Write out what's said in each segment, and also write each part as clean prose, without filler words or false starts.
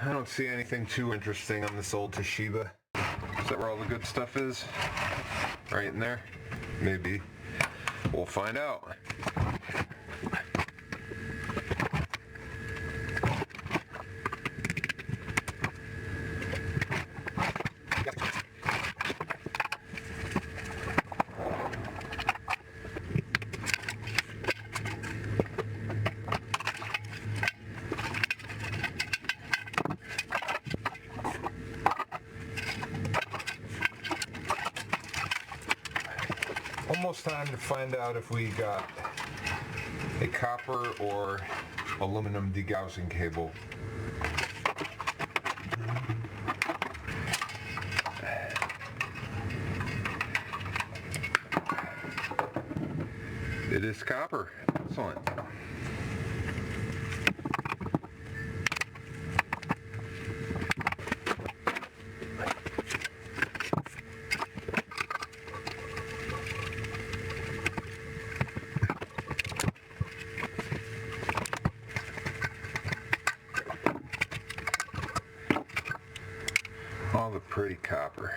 I don't see anything too interesting on this old Toshiba. Is that where all the good stuff is? Right in there? Maybe. We'll find out. Almost time to find out if we got a copper or aluminum degaussing cable. It is copper. Excellent. All the pretty copper.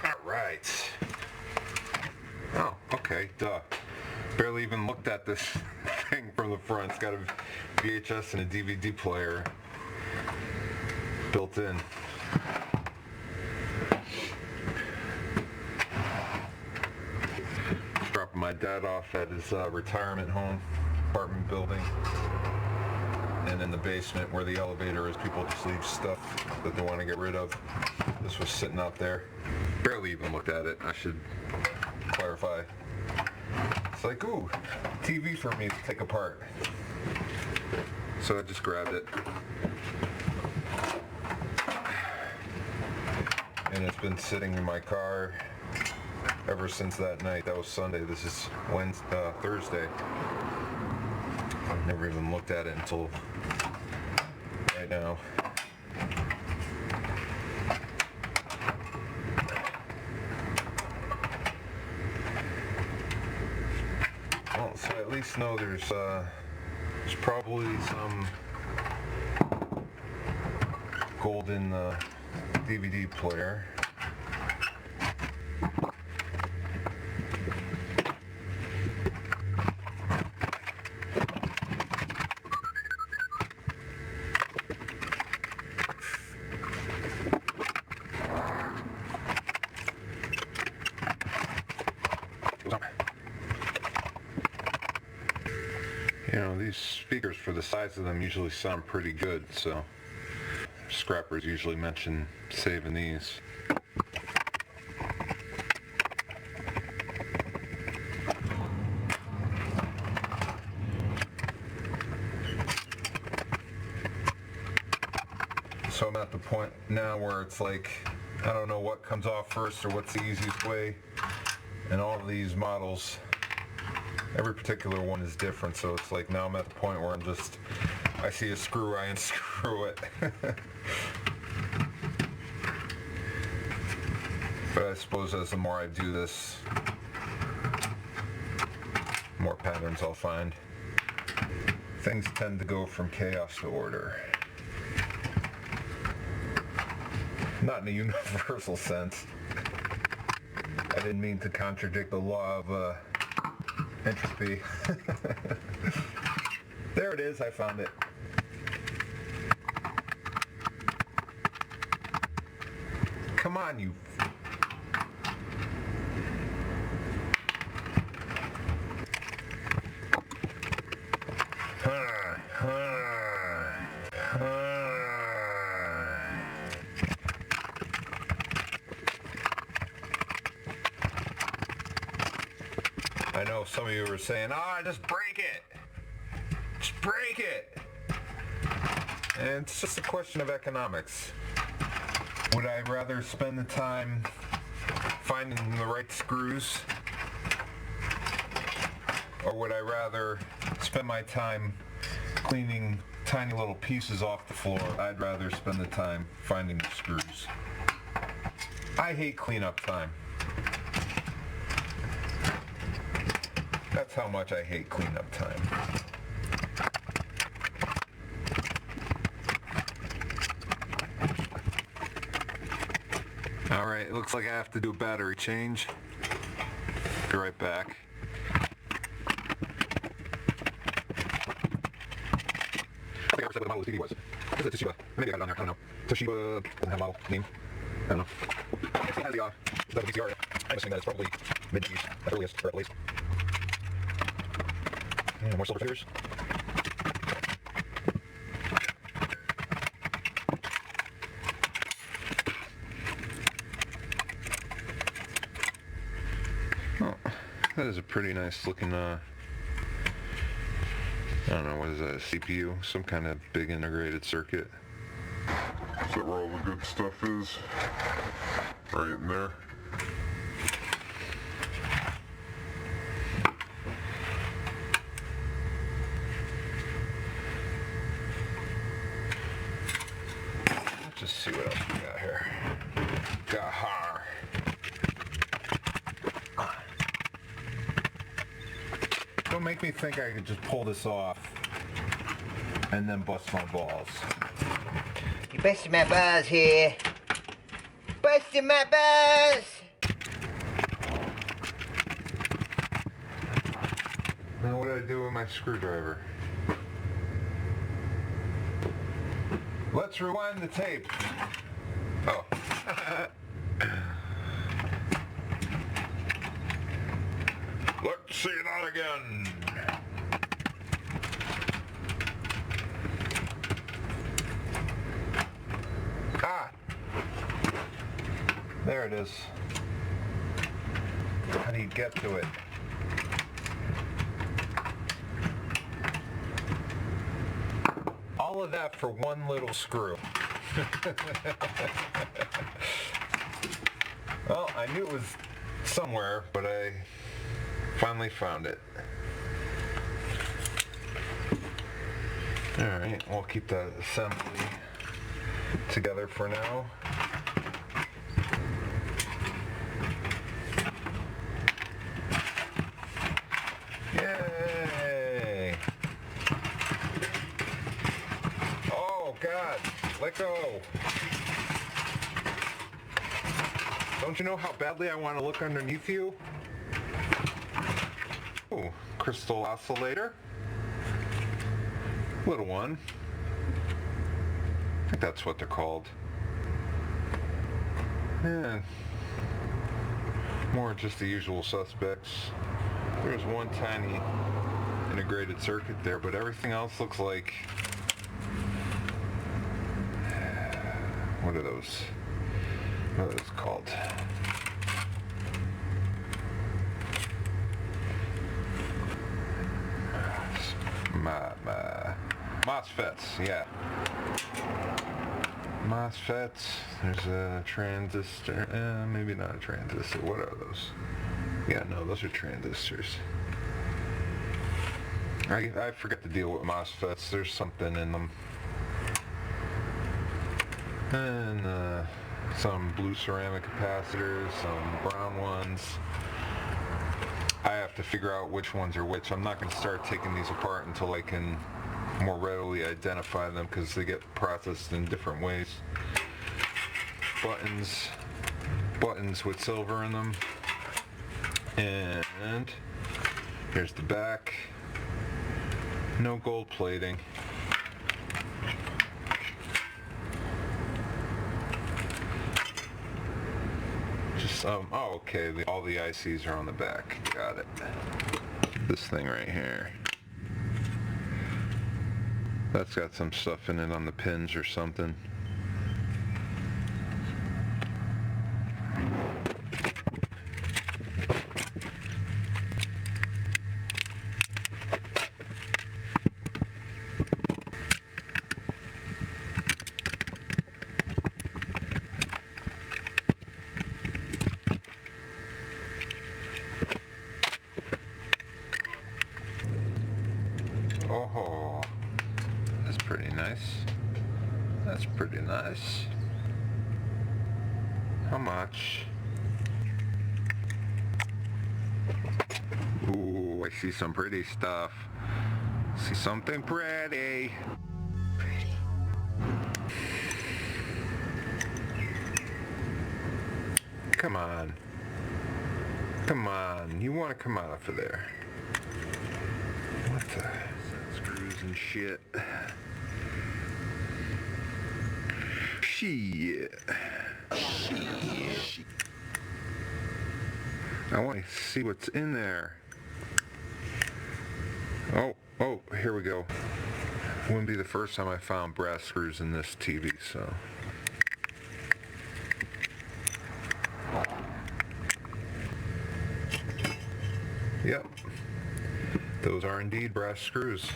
All right. Oh, okay, duh. Barely even looked at this thing from the front. It's got a VHS and a DVD player built in. Dropping my dad off at his retirement home, apartment building, and in the basement where the elevator is, people just leave stuff that they want to get rid of. This was sitting out there. Barely even looked at it, I should clarify. It's like, ooh, TV for me to take apart. So I just grabbed it. And it's been sitting in my car ever since that night. That was Sunday. This is Thursday. I've never even looked at it until right now. Well, so I at least know there's probably some gold in the DVD player. You know, these speakers, for the size of them, usually sound pretty good, so scrappers usually mention saving these. So I'm at the point now where it's like, I don't know what comes off first or what's the easiest way. And all of these models, every particular one is different, so it's like now I'm at the point where I see a screw, I unscrew it. But I suppose as the more I do this, more patterns I'll find. Things tend to go from chaos to order. Not in a universal sense. I didn't mean to contradict the law of entropy. There it is, I found it. Come on, you. I know some of you were saying, just break it. Just break it. And it's just a question of economics. Would I rather spend the time finding the right screws, or would I rather spend my time cleaning tiny little pieces off the floor, I'd rather spend the time finding the screws. I hate cleanup time. That's how much I hate cleanup time. Alright, it looks like I have to do a battery change. Be right back. I think I said what the model of the TV was. Is it Toshiba? Maybe I got it on there, I don't know. Toshiba doesn't have a model name. I don't know. It has the VCR. I'm assuming that it's probably mid-80s at earliest, or at least. And more silver figures. Oh, that is a pretty nice looking, I don't know, what is that, a CPU? Some kind of big integrated circuit. Is that where all the good stuff is? Right in there. Let's just see what else we got here. Got har. Don't make me think I could just pull this off and then bust my balls. You busting my balls here. Busting my balls! Now what do I do with my screwdriver? Let's rewind the tape. Oh. Let's see that again. Ah! There it is. How do you get to it? All of that for one little screw. Well, I knew it was somewhere, but I finally found it. Alright, we'll keep that assembly together for now. Yay! Oh God, let go! Don't you know how badly I want to look underneath you? Ooh, crystal oscillator. Little one. I think that's what they're called. Yeah. More just the usual suspects. There's one tiny integrated circuit there, but everything else looks like... What are those? What are those called? MOSFETs, yeah. MOSFETs, there's a transistor, maybe not a transistor, what are those? Yeah, no, those are transistors. I forget to deal with MOSFETs, there's something in them. And some blue ceramic capacitors, some brown ones. I have to figure out which ones are which. I'm not going to start taking these apart until I can more readily identify them because they get processed in different ways. Buttons with silver in them. And here's the back. No gold plating. Just oh okay, all the ICs are on the back. Got it. This thing right here. That's got some stuff in it on the pins or something. Oh, that's pretty That's pretty nice. How much? Ooh, I see some pretty stuff. See something pretty. Come on. Come on. You want to come out of there. What the? Screws and shit. Shit. I want to see what's in there. Oh, here we go. Wouldn't be the first time I found brass screws in this TV, so. Yep. Those are indeed brass screws.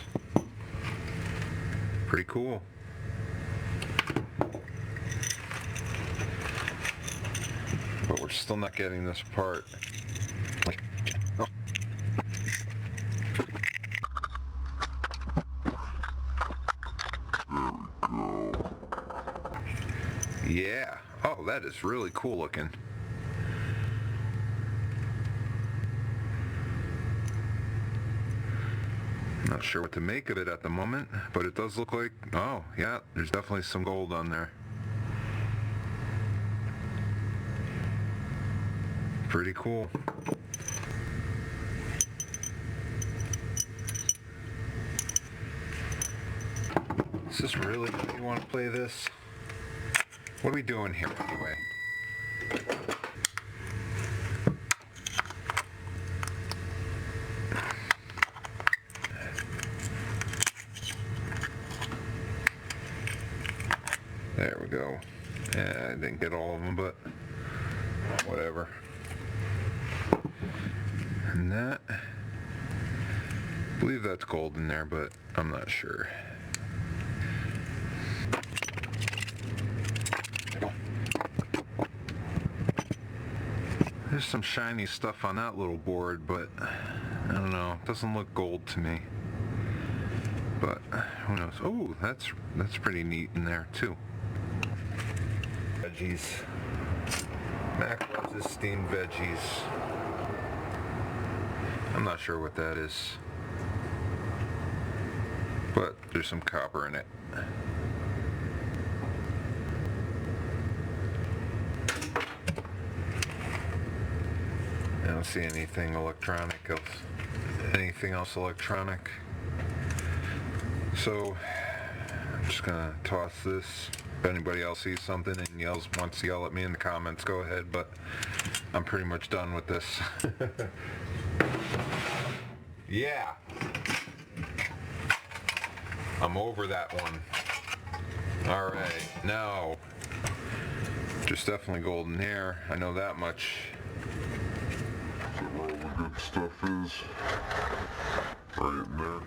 Pretty cool. But we're still not getting this apart. Oh. Yeah. Oh, that is really cool looking. Not sure what to make of it at the moment, but it does look like, oh yeah, there's definitely some gold on there. Pretty cool. Is this really, you want to play this? What are we doing here anyway? There we go. Yeah, I didn't get all of them, but whatever. And that, I believe that's gold in there, but I'm not sure. There's some shiny stuff on that little board, but I don't know. It doesn't look gold to me. But who knows? Oh, that's pretty neat in there too. Veggies. Mac steamed veggies. I'm not sure what that is, but there's some copper in it. I don't see anything electronic else. Anything else electronic? So I'm just gonna toss this. If anybody else sees something and wants to yell at me in the comments, go ahead, but I'm pretty much done with this. Yeah. I'm over that one. Alright, now there's definitely gold in here. I know that much. So where all the good stuff is. Right in there.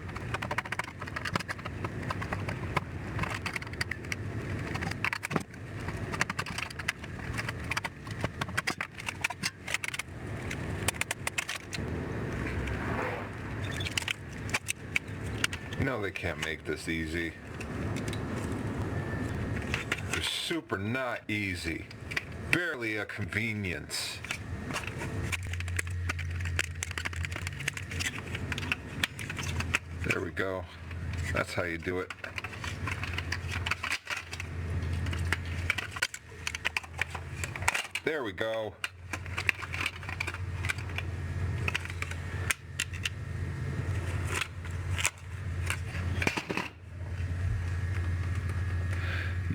No, they can't make this easy. They're super not easy. Barely a convenience. There we go. That's how you do it. There we go.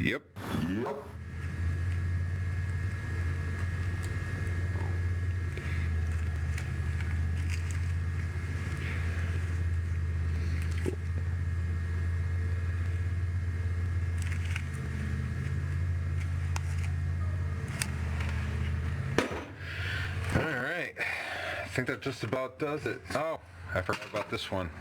Yep. All right. I think that just about does it. Oh, I forgot about this one.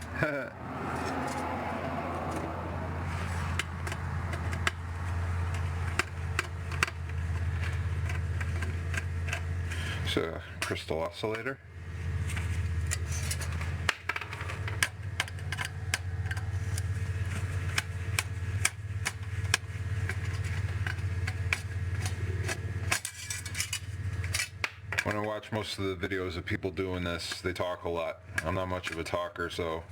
It's a crystal oscillator. when I watch most of the videos of people doing this, they talk a lot. I'm not much of a talker, so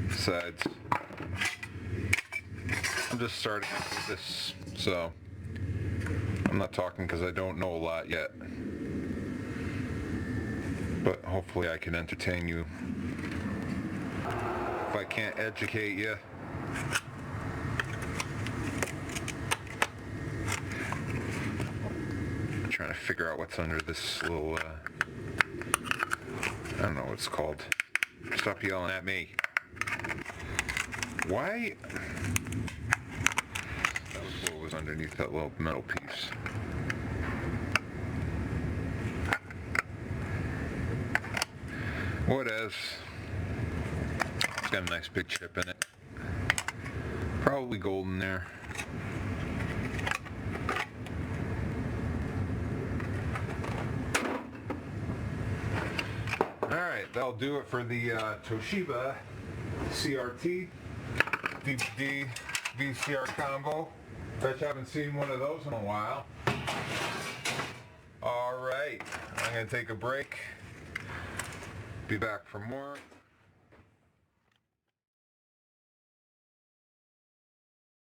besides, I'm just starting with this, so I'm not talking because I don't know a lot yet. But hopefully I can entertain you. If I can't educate you, I'm trying to figure out what's under this little, I don't know what it's called. Stop yelling at me. Why? That was what was underneath that little metal piece. What is? It's got a nice big chip in it. Probably gold in there. Alright, that'll do it for the Toshiba CRT DVD VCR combo. Bet you haven't seen one of those in a while. Alright, I'm going to take a break. Be back for more.